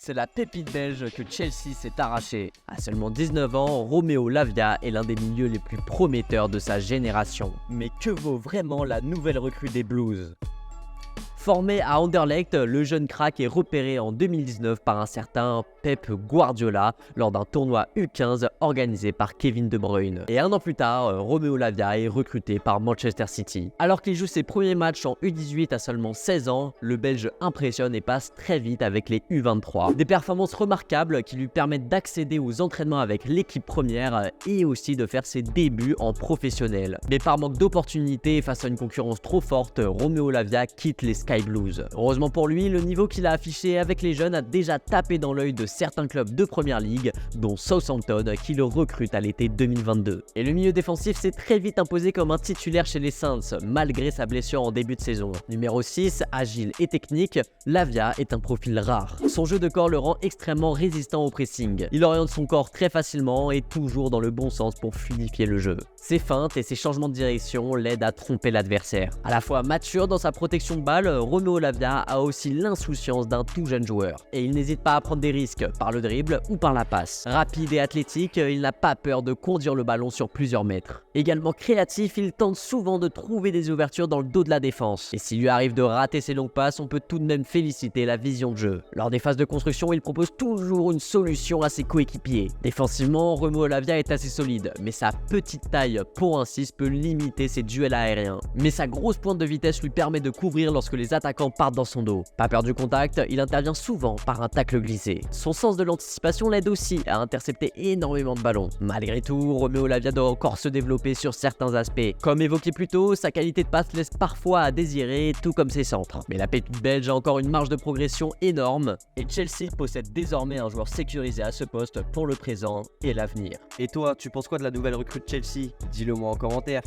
C'est la pépite belge que Chelsea s'est arrachée. À seulement 19 ans, Romeo Lavia est l'un des milieux les plus prometteurs de sa génération. Mais que vaut vraiment la nouvelle recrue des Blues ? Formé à Anderlecht, le jeune crack est repéré en 2019 par un certain Pep Guardiola lors d'un tournoi U15 organisé par Kevin De Bruyne. Et un an plus tard, Romeo Lavia est recruté par Manchester City. Alors qu'il joue ses premiers matchs en U18 à seulement 16 ans, le Belge impressionne et passe très vite avec les U23. Des performances remarquables qui lui permettent d'accéder aux entraînements avec l'équipe première et aussi de faire ses débuts en professionnel. Mais par manque d'opportunités face à une concurrence trop forte, Romeo Lavia quitte les Sky Blues. Heureusement pour lui, le niveau qu'il a affiché avec les jeunes a déjà tapé dans l'œil de certains clubs de première ligue, dont Southampton qui le recrute à l'été 2022. Et le milieu défensif s'est très vite imposé comme un titulaire chez les Saints, malgré sa blessure en début de saison. Numéro 6, agile et technique, Lavia est un profil rare. Son jeu de corps le rend extrêmement résistant au pressing. Il oriente son corps très facilement et toujours dans le bon sens pour fluidifier le jeu. Ses feintes et ses changements de direction l'aident à tromper l'adversaire. À la fois mature dans sa protection de balle, Romeo Lavia a aussi l'insouciance d'un tout jeune joueur. Et il n'hésite pas à prendre des risques, par le dribble ou par la passe. Rapide et athlétique, il n'a pas peur de conduire le ballon sur plusieurs mètres. Également créatif, il tente souvent de trouver des ouvertures dans le dos de la défense. Et s'il lui arrive de rater ses longues passes, on peut tout de même féliciter la vision de jeu. Lors des phases de construction, il propose toujours une solution à ses coéquipiers. Défensivement, Romeo Lavia est assez solide, mais sa petite taille pour un 6 peut limiter ses duels aériens. Mais sa grosse pointe de vitesse lui permet de couvrir lorsque les attaquants partent dans son dos. Pas peur du contact, il intervient souvent par un tacle glissé. Son sens de l'anticipation l'aide aussi à intercepter énormément de ballons. Malgré tout, Romeo Lavia doit encore se développer sur certains aspects. Comme évoqué plus tôt, sa qualité de passe laisse parfois à désirer, tout comme ses centres. Mais la pépite belge a encore une marge de progression énorme et Chelsea possède désormais un joueur sécurisé à ce poste pour le présent et l'avenir. Et toi, tu penses quoi de la nouvelle recrue de Chelsea? Dis-le moi en commentaire.